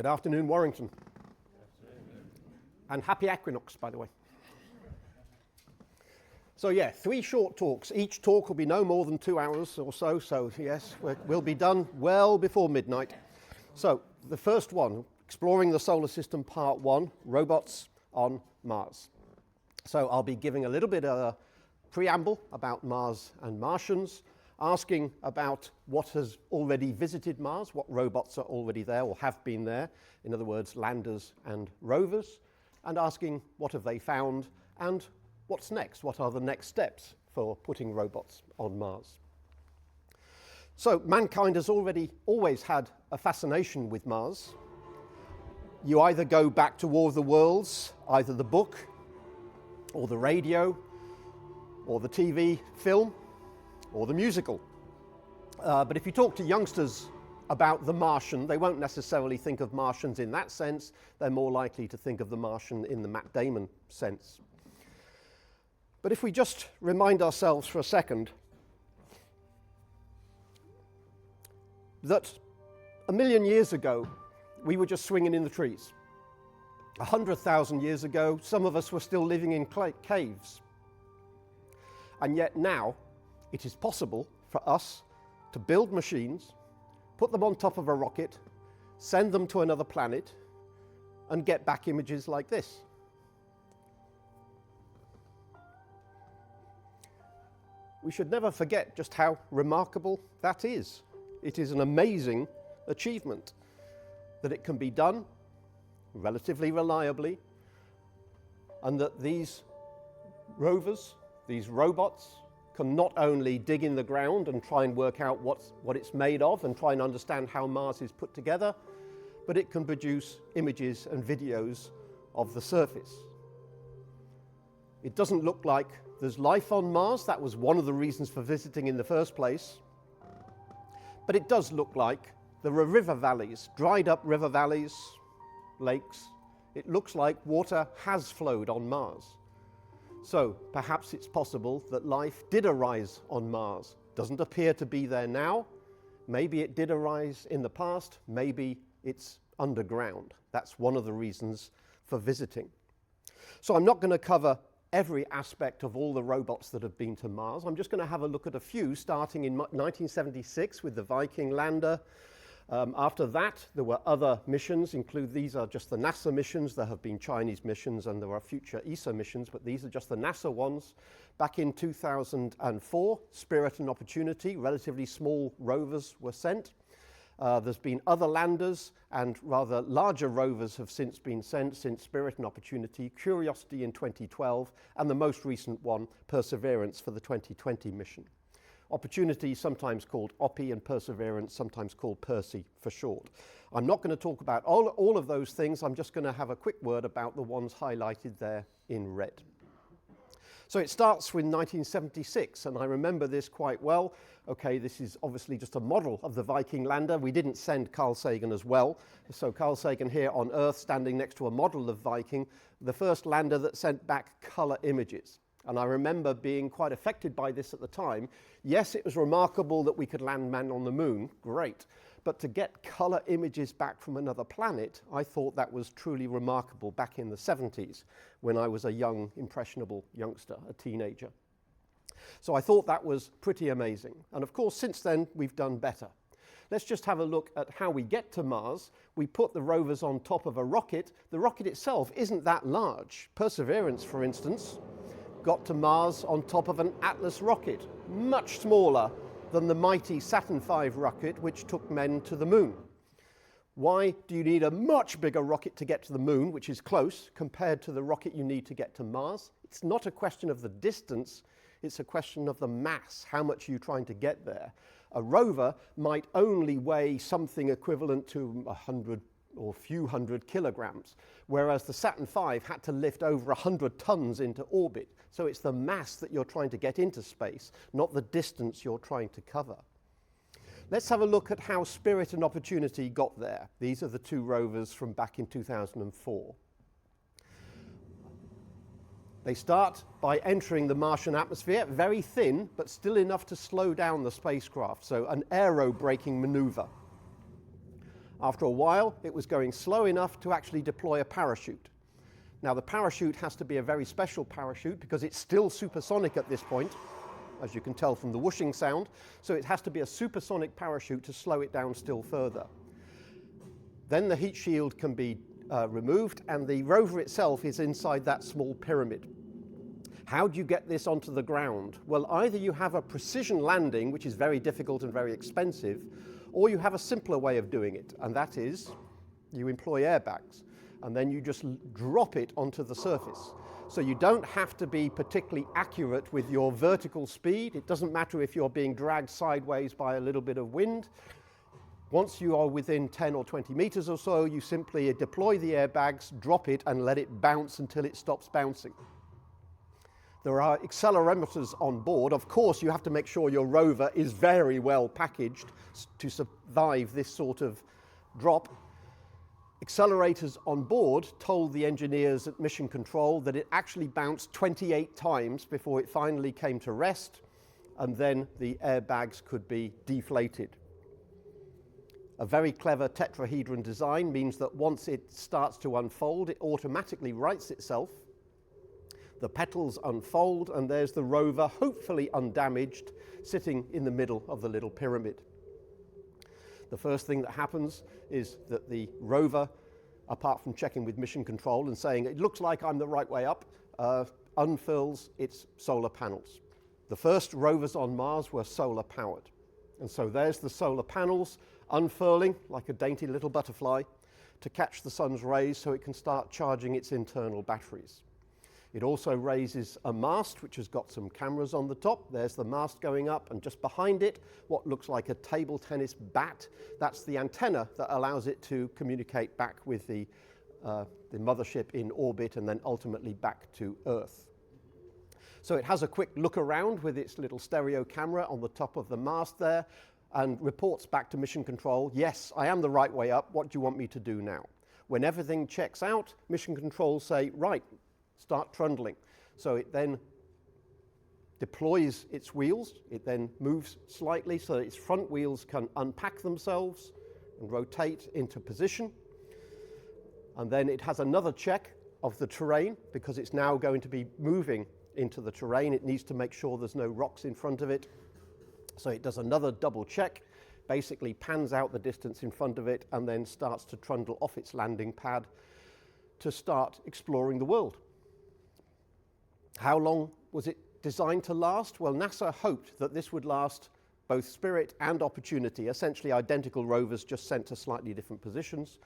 Good afternoon, Warrington. And happy equinox, by the way. So yeah, 3 short talks. Each talk will be no more than 2 hours or so. So yes, we'll be done well before midnight. So the first one, Exploring the Solar System Part 1, Robots on Mars. So I'll be giving a little bit of a preamble about Mars and Martians, asking about what has already visited Mars, what robots are already there or have been there, in other words, landers and rovers, and asking what have they found and what's next, what are the next steps for putting robots on Mars. So mankind has always had a fascination with Mars. You either go back to War of the Worlds, either the book or the radio or the TV film or the musical. But if you talk to youngsters about the Martian, they won't necessarily think of Martians in that sense. They're more likely to think of the Martian in the Matt Damon sense. But if we just remind ourselves for a second that 1 million years ago, we were just swinging in the trees. 100,000 years ago, some of us were still living in caves. And yet now, it is possible for us to build machines, put them on top of a rocket, send them to another planet, and get back images like this. We should never forget just how remarkable that is. It is an amazing achievement that it can be done relatively reliably, and that these rovers, these robots, can not only dig in the ground and try and work out what it's made of and try and understand how Mars is put together, but it can produce images and videos of the surface. It doesn't look like there's life on Mars. That was one of the reasons for visiting in the first place. But it does look like there are river valleys, dried up river valleys, lakes. It looks like water has flowed on Mars. So perhaps it's possible that life did arise on Mars. Doesn't appear to be there now. Maybe it did arise in the past. Maybe it's underground. That's one of the reasons for visiting. So I'm not going to cover every aspect of all the robots that have been to Mars. I'm just going to have a look at a few, starting in 1976 with the Viking lander. After that, there were other missions, these are just the NASA missions. There have been Chinese missions and there are future ESA missions, but these are just the NASA ones. Back in 2004, Spirit and Opportunity, relatively small rovers were sent. There's been other landers and rather larger rovers have since been sent since Spirit and Opportunity, Curiosity in 2012, and the most recent one, Perseverance, for the 2020 mission. Opportunity, sometimes called OPI, and Perseverance, sometimes called Percy for short. I'm not going to talk about all of those things. I'm just going to have a quick word about the ones highlighted there in red. So it starts with 1976, and I remember this quite well. Okay, this is obviously just a model of the Viking lander. We didn't send Carl Sagan as well. So Carl Sagan here on Earth, standing next to a model of Viking, the first lander that sent back color images. And I remember being quite affected by this at the time. Yes, it was remarkable that we could land man on the moon, great. But to get color images back from another planet, I thought that was truly remarkable back in the 70s when I was a young, impressionable youngster, a teenager. So I thought that was pretty amazing. And of course, since then, we've done better. Let's just have a look at how we get to Mars. We put the rovers on top of a rocket. The rocket itself isn't that large. Perseverance, for instance, got to Mars on top of an Atlas rocket, much smaller than the mighty Saturn V rocket, which took men to the moon. Why do you need a much bigger rocket to get to the moon, which is close, compared to the rocket you need to get to Mars? It's not a question of the distance, it's a question of the mass, how much are you trying to get there? A rover might only weigh something equivalent to 100 or few hundred kilograms, whereas the Saturn V had to lift over 100 tons into orbit. So it's the mass that you're trying to get into space, not the distance you're trying to cover. Let's have a look at how Spirit and Opportunity got there. These are the 2 rovers from back in 2004. They start by entering the Martian atmosphere, very thin, but still enough to slow down the spacecraft, so an aero-braking maneuver. After a while, it was going slow enough to actually deploy a parachute. Now, the parachute has to be a very special parachute because it's still supersonic at this point, as you can tell from the whooshing sound. So it has to be a supersonic parachute to slow it down still further. Then the heat shield can be removed, and the rover itself is inside that small pyramid. How do you get this onto the ground? Well, either you have a precision landing, which is very difficult and very expensive, or you have a simpler way of doing it, and that is you employ airbags, and then you just drop it onto the surface. So you don't have to be particularly accurate with your vertical speed. It doesn't matter if you're being dragged sideways by a little bit of wind. Once you are within 10 or 20 meters or so, you simply deploy the airbags, drop it, and let it bounce until it stops bouncing. There are accelerometers on board. Of course, you have to make sure your rover is very well packaged to survive this sort of drop. Accelerators on board told the engineers at Mission Control that it actually bounced 28 times before it finally came to rest, and then the airbags could be deflated. A very clever tetrahedron design means that once it starts to unfold, it automatically rights itself. The petals unfold, and there's the rover, hopefully undamaged, sitting in the middle of the little pyramid. The first thing that happens is that the rover, apart from checking with Mission Control and saying, it looks like I'm the right way up, unfurls its solar panels. The first rovers on Mars were solar powered. And so there's the solar panels unfurling like a dainty little butterfly to catch the sun's rays so it can start charging its internal batteries. It also raises a mast, which has got some cameras on the top. There's the mast going up, and just behind it, what looks like a table tennis bat. That's the antenna that allows it to communicate back with the mothership in orbit and then ultimately back to Earth. So it has a quick look around with its little stereo camera on the top of the mast there and reports back to Mission Control, yes, I am the right way up. What do you want me to do now? When everything checks out, Mission Control say, right, start trundling. So it then deploys its wheels. It then moves slightly so that its front wheels can unpack themselves and rotate into position. And then it has another check of the terrain because it's now going to be moving into the terrain. It needs to make sure there's no rocks in front of it. So it does another double check, basically pans out the distance in front of it, and then starts to trundle off its landing pad to start exploring the world. How long was it designed to last? Well, NASA hoped that this would last both Spirit and Opportunity, essentially identical rovers just sent to slightly different positions.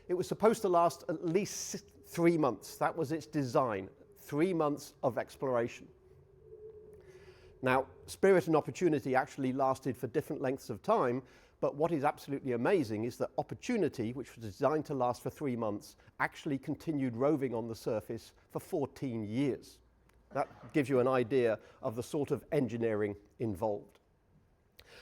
It was supposed to last at least 3 months. That was its design, 3 months of exploration. Now, Spirit and Opportunity actually lasted for different lengths of time, but what is absolutely amazing is that Opportunity, which was designed to last for 3 months, actually continued roving on the surface for 14 years. That gives you an idea of the sort of engineering involved.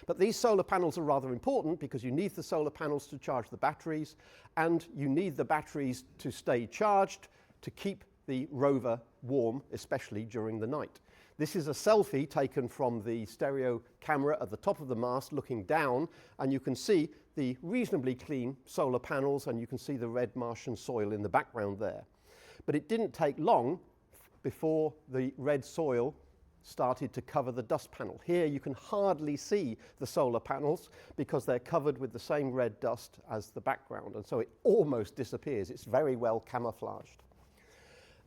But these solar panels are rather important because you need the solar panels to charge the batteries, and you need the batteries to stay charged to keep the rover warm, especially during the night. This is a selfie taken from the stereo camera at the top of the mast looking down, and you can see the reasonably clean solar panels, and you can see the red Martian soil in the background there. But it didn't take long before the red soil started to cover the dust panel. Here you can hardly see the solar panels because they're covered with the same red dust as the background, and so it almost disappears. It's very well camouflaged.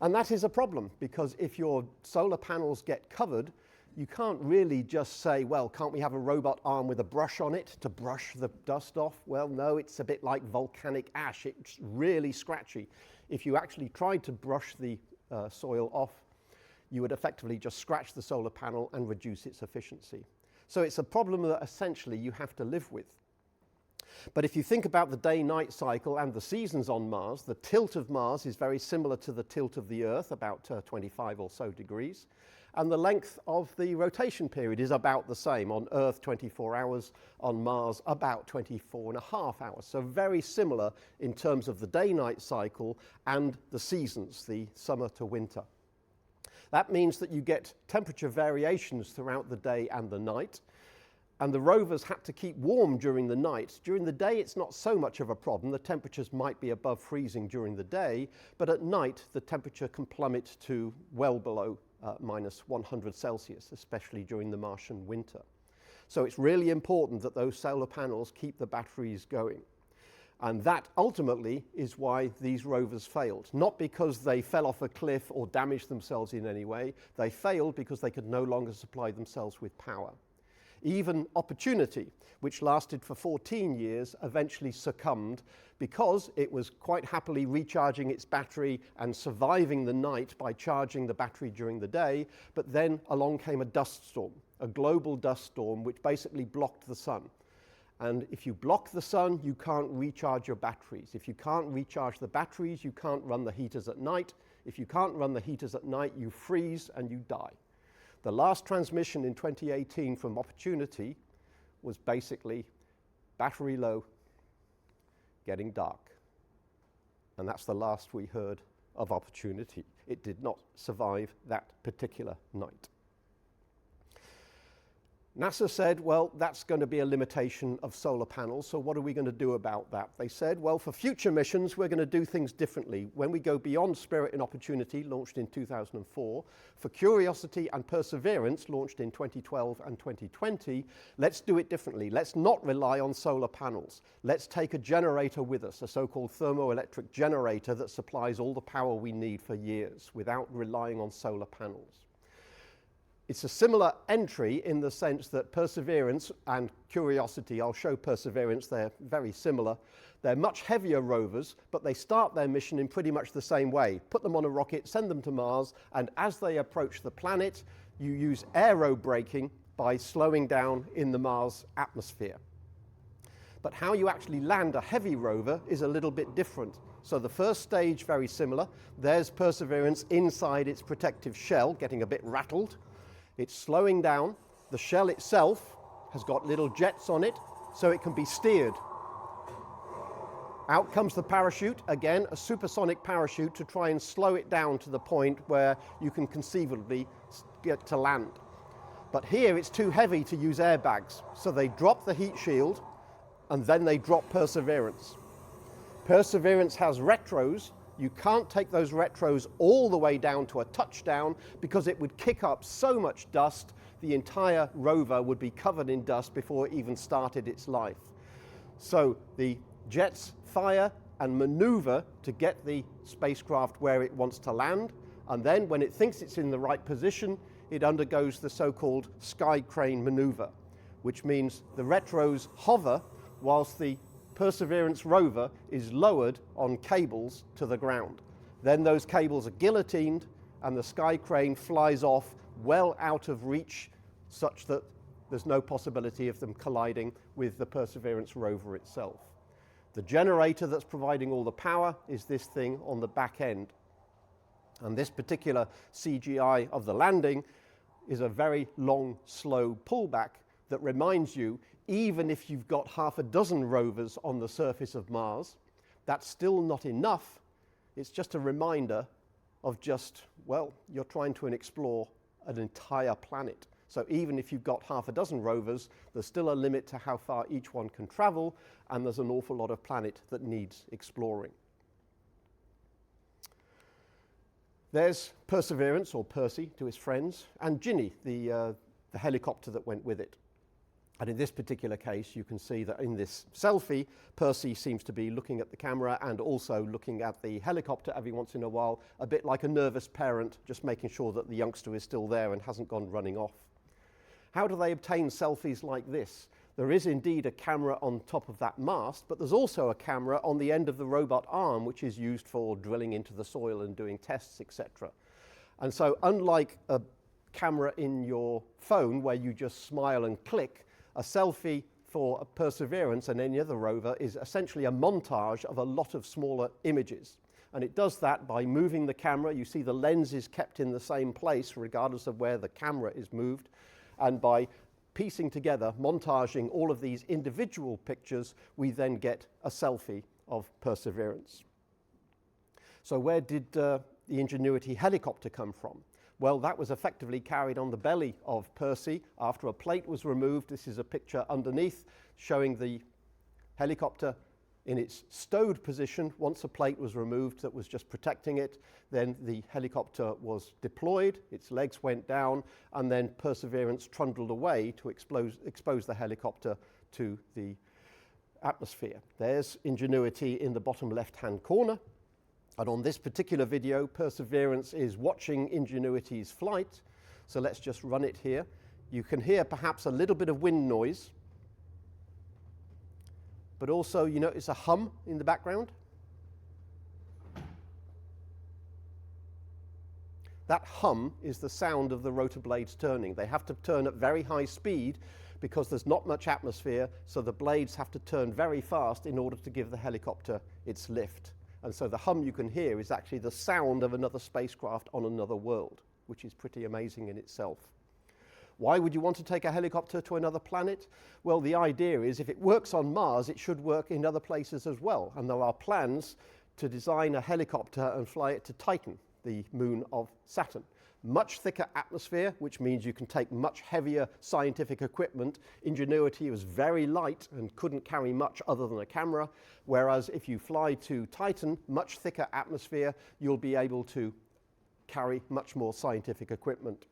And that is a problem because if your solar panels get covered, you can't really just say, well, can't we have a robot arm with a brush on it to brush the dust off? Well, no, it's a bit like volcanic ash. It's really scratchy. If you actually tried to brush the soil off, you would effectively just scratch the solar panel and reduce its efficiency. So it's a problem that essentially you have to live with. But if you think about the day-night cycle and the seasons on Mars, the tilt of Mars is very similar to the tilt of the Earth, about 25 or so degrees. And the length of the rotation period is about the same. On Earth, 24 hours. On Mars, about 24 and a half hours. So very similar in terms of the day-night cycle and the seasons, the summer to winter. That means that you get temperature variations throughout the day and the night. and the rovers had to keep warm during the night. During the day, it's not so much of a problem. The temperatures might be above freezing during the day, but at night, the temperature can plummet to well below minus 100 Celsius, especially during the Martian winter. So it's really important that those solar panels keep the batteries going. And that ultimately is why these rovers failed. Not because they fell off a cliff or damaged themselves in any way. They failed because they could no longer supply themselves with power. Even Opportunity, which lasted for 14 years, eventually succumbed because it was quite happily recharging its battery and surviving the night by charging the battery during the day. But then along came a dust storm, a global dust storm, which basically blocked the sun. And if you block the sun, you can't recharge your batteries. If you can't recharge the batteries, you can't run the heaters at night. If you can't run the heaters at night, you freeze and you die. The last transmission in 2018 from Opportunity was basically battery low, getting dark. And that's the last we heard of Opportunity. It did not survive that particular night. NASA said, well, that's going to be a limitation of solar panels, so what are we going to do about that? They said, well, for future missions, we're going to do things differently. When we go beyond Spirit and Opportunity, launched in 2004, for Curiosity and Perseverance, launched in 2012 and 2020, let's do it differently. Let's not rely on solar panels. Let's take a generator with us, a so-called thermoelectric generator that supplies all the power we need for years without relying on solar panels. It's a similar entry in the sense that Perseverance and Curiosity, I'll show Perseverance, they're very similar. They're much heavier rovers, but they start their mission in pretty much the same way. Put them on a rocket, send them to Mars, and as they approach the planet, you use aerobraking by slowing down in the Mars atmosphere. But how you actually land a heavy rover is a little bit different. So the first stage, very similar. There's Perseverance inside its protective shell, getting a bit rattled. It's slowing down. The shell itself has got little jets on it, so it can be steered. Out comes the parachute, again, a supersonic parachute to try and slow it down to the point where you can conceivably get to land. But here it's too heavy to use airbags, so they drop the heat shield, and then they drop Perseverance. Perseverance has retros. You can't take those retros all the way down to a touchdown because it would kick up so much dust, the entire rover would be covered in dust before it even started its life. So the jets fire and maneuver to get the spacecraft where it wants to land, and then when it thinks it's in the right position, it undergoes the so-called sky crane maneuver, which means the retros hover whilst the Perseverance rover is lowered on cables to the ground. Then those cables are guillotined and the sky crane flies off well out of reach such that there's no possibility of them colliding with the Perseverance rover itself. The generator that's providing all the power is this thing on the back end. And this particular CGI of the landing is a very long, slow pullback that reminds you, even if you've got half a dozen rovers on the surface of Mars, that's still not enough. It's just a reminder of just, well, you're trying to explore an entire planet. So even if you've got half a dozen rovers, there's still a limit to how far each one can travel, and there's an awful lot of planet that needs exploring. There's Perseverance, or Percy to his friends, and Ginny, the helicopter that went with it. And in this particular case, you can see that in this selfie, Percy seems to be looking at the camera and also looking at the helicopter every once in a while, a bit like a nervous parent, just making sure that the youngster is still there and hasn't gone running off. How do they obtain selfies like this? There is indeed a camera on top of that mast, but there's also a camera on the end of the robot arm, which is used for drilling into the soil and doing tests, etc. And so unlike a camera in your phone where you just smile and click, a selfie for a Perseverance and any other rover is essentially a montage of a lot of smaller images. And it does that by moving the camera. You see the lens is kept in the same place regardless of where the camera is moved. And by piecing together, montaging all of these individual pictures, we then get a selfie of Perseverance. So where did the Ingenuity helicopter come from? Well, that was effectively carried on the belly of Percy after a plate was removed. This is a picture underneath showing the helicopter in its stowed position. Once a plate was removed that was just protecting it, then the helicopter was deployed, its legs went down, and then Perseverance trundled away to expose the helicopter to the atmosphere. There's Ingenuity in the bottom left-hand corner. And on this particular video, Perseverance is watching Ingenuity's flight. So let's just run it here. You can hear perhaps a little bit of wind noise, but also you notice a hum in the background. That hum is the sound of the rotor blades turning. They have to turn at very high speed because there's not much atmosphere, so the blades have to turn very fast in order to give the helicopter its lift. And so the hum you can hear is actually the sound of another spacecraft on another world, which is pretty amazing in itself. Why would you want to take a helicopter to another planet? Well, the idea is if it works on Mars, it should work in other places as well. And there are plans to design a helicopter and fly it to Titan, the moon of Saturn. Much thicker atmosphere, which means you can take much heavier scientific equipment. Ingenuity was very light and couldn't carry much other than a camera, whereas if you fly to Titan, much thicker atmosphere, you'll be able to carry much more scientific equipment.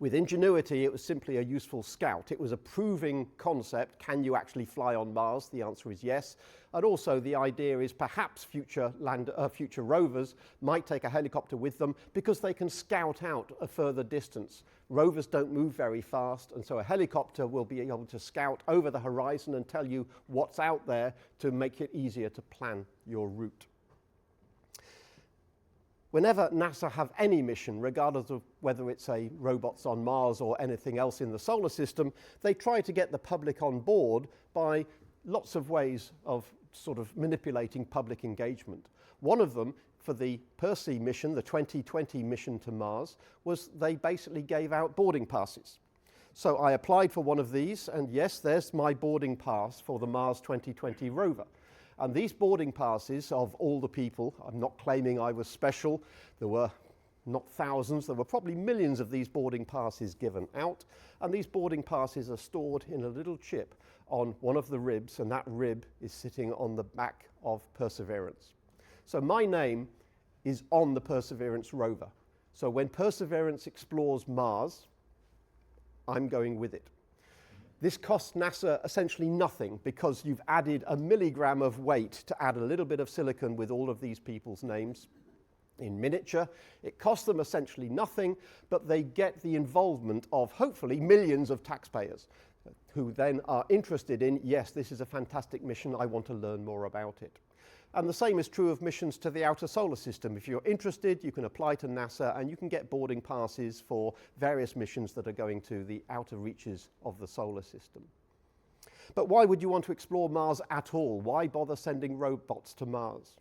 With Ingenuity, it was simply a useful scout. It was a proving concept. Can you actually fly on Mars? The answer is yes. And also the idea is perhaps future rovers might take a helicopter with them because they can scout out a further distance. Rovers don't move very fast, and so a helicopter will be able to scout over the horizon and tell you what's out there to make it easier to plan your route. Whenever NASA have any mission, regardless of whether it's a robots on Mars or anything else in the solar system, they try to get the public on board by lots of ways of sort of manipulating public engagement. One of them, for the Percy mission, the 2020 mission to Mars, was they basically gave out boarding passes. So I applied for one of these, and yes, there's my boarding pass for the Mars 2020 rover. And these boarding passes of all the people, I'm not claiming I was special, there were not thousands, there were probably millions of these boarding passes given out, and these boarding passes are stored in a little chip on one of the ribs, and that rib is sitting on the back of Perseverance. So my name is on the Perseverance rover. So when Perseverance explores Mars, I'm going with it. This costs NASA essentially nothing because you've added a milligram of weight to add a little bit of silicon with all of these people's names in miniature. It costs them essentially nothing, but they get the involvement of hopefully millions of taxpayers who then are interested in, yes, this is a fantastic mission, I want to learn more about it. And the same is true of missions to the outer solar system. If you're interested, you can apply to NASA and you can get boarding passes for various missions that are going to the outer reaches of the solar system. But why would you want to explore Mars at all? Why bother sending robots to Mars?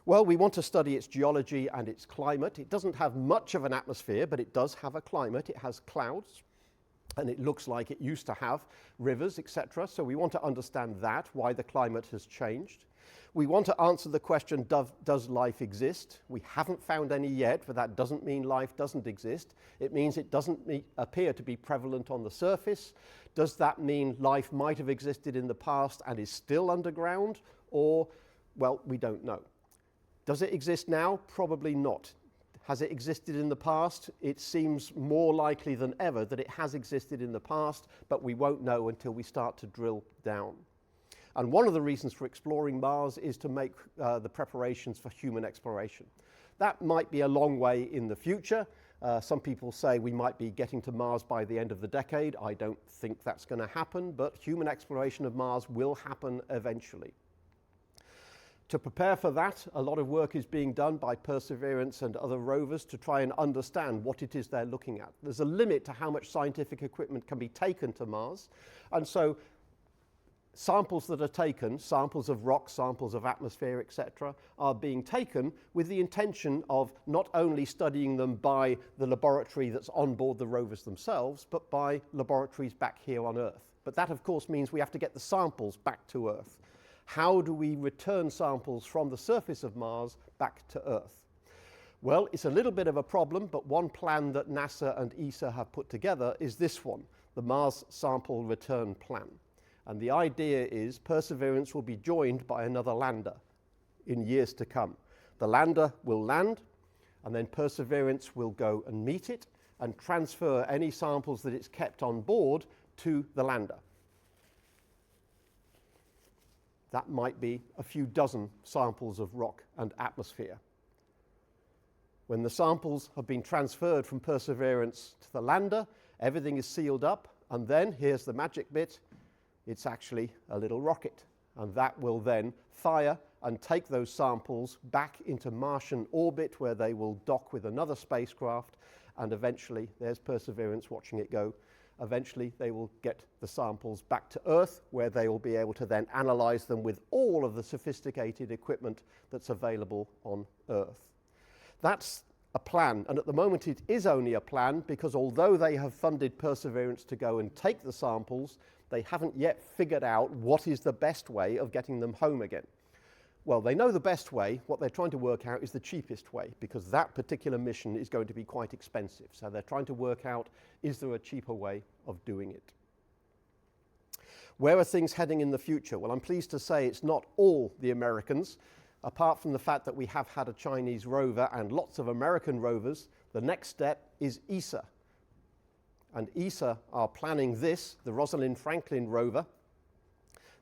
Well, we want to study its geology and its climate. It doesn't have much of an atmosphere, but it does have a climate. It has clouds, and it looks like it used to have rivers, etc. So we want to understand that, why the climate has changed. We want to answer the question, does life exist? We haven't found any yet, but that doesn't mean life doesn't exist. It means it doesn't appear to be prevalent on the surface. Does that mean life might have existed in the past and is still underground? Or, well, we don't know. Does it exist now? Probably not. Has it existed in the past? It seems more likely than ever that it has existed in the past, but we won't know until we start to drill down. And one of the reasons for exploring Mars is to make the preparations for human exploration. That might be a long way in the future. Some people say we might be getting to Mars by the end of the decade. I don't think that's going to happen, but human exploration of Mars will happen eventually. To prepare for that, a lot of work is being done by Perseverance and other rovers to try and understand what it is they're looking at. There's a limit to how much scientific equipment can be taken to Mars, and so samples that are taken, samples of rock, samples of atmosphere, etc., are being taken with the intention of not only studying them by the laboratory that's on board the rovers themselves, but by laboratories back here on Earth. But that, of course, means we have to get the samples back to Earth. How do we return samples from the surface of Mars back to Earth? Well, it's a little bit of a problem, but one plan that NASA and ESA have put together is this one, the Mars Sample Return Plan. And the idea is Perseverance will be joined by another lander in years to come. The lander will land, and then Perseverance will go and meet it and transfer any samples that it's kept on board to the lander. That might be a few dozen samples of rock and atmosphere. When the samples have been transferred from Perseverance to the lander, everything is sealed up, and then, here's the magic bit, it's actually a little rocket. And that will then fire and take those samples back into Martian orbit, where they will dock with another spacecraft, and eventually, there's Perseverance watching it go, eventually they will get the samples back to Earth, where they will be able to then analyze them with all of the sophisticated equipment that's available on Earth. That's a plan, and at the moment it is only a plan because although they have funded Perseverance to go and take the samples, they haven't yet figured out what is the best way of getting them home again. Well, they know the best way. What they're trying to work out is the cheapest way, because that particular mission is going to be quite expensive. So they're trying to work out, is there a cheaper way of doing it? Where are things heading in the future? Well, I'm pleased to say it's not all the Americans. Apart from the fact that we have had a Chinese rover and lots of American rovers, the next step is ESA. And ESA are planning this, the Rosalind Franklin rover.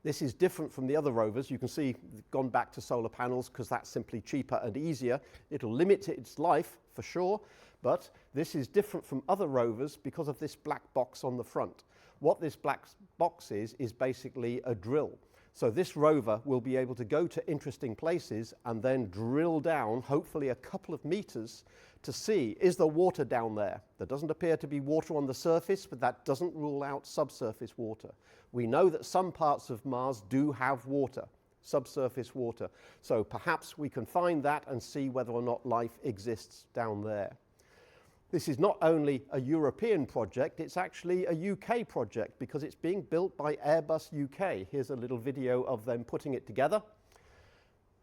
This is different from the other rovers. You can see gone back to solar panels because that's simply cheaper and easier. It'll limit its life for sure, but this is different from other rovers because of this black box on the front. What this black box is basically a drill. So this rover will be able to go to interesting places and then drill down, hopefully a couple of meters, to see, is there water down there? There doesn't appear to be water on the surface, but that doesn't rule out subsurface water. We know that some parts of Mars do have water, subsurface water. So perhaps we can find that and see whether or not life exists down there. This is not only a European project, it's actually a UK project because it's being built by Airbus UK. Here's a little video of them putting it together.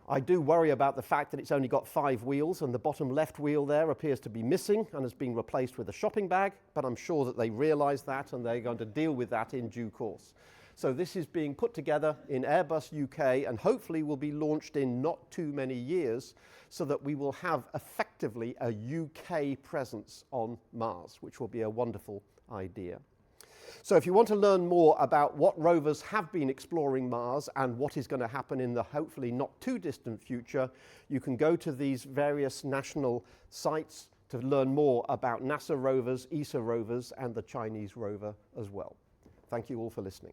I do worry about the fact that it's only got 5 wheels and the bottom left wheel there appears to be missing and has been replaced with a shopping bag, but I'm sure that they realise that and they're going to deal with that in due course. So this is being put together in Airbus UK and hopefully will be launched in not too many years so that we will have effectively a UK presence on Mars, which will be a wonderful idea. So if you want to learn more about what rovers have been exploring Mars and what is going to happen in the hopefully not too distant future, you can go to these various national sites to learn more about NASA rovers, ESA rovers, and the Chinese rover as well. Thank you all for listening.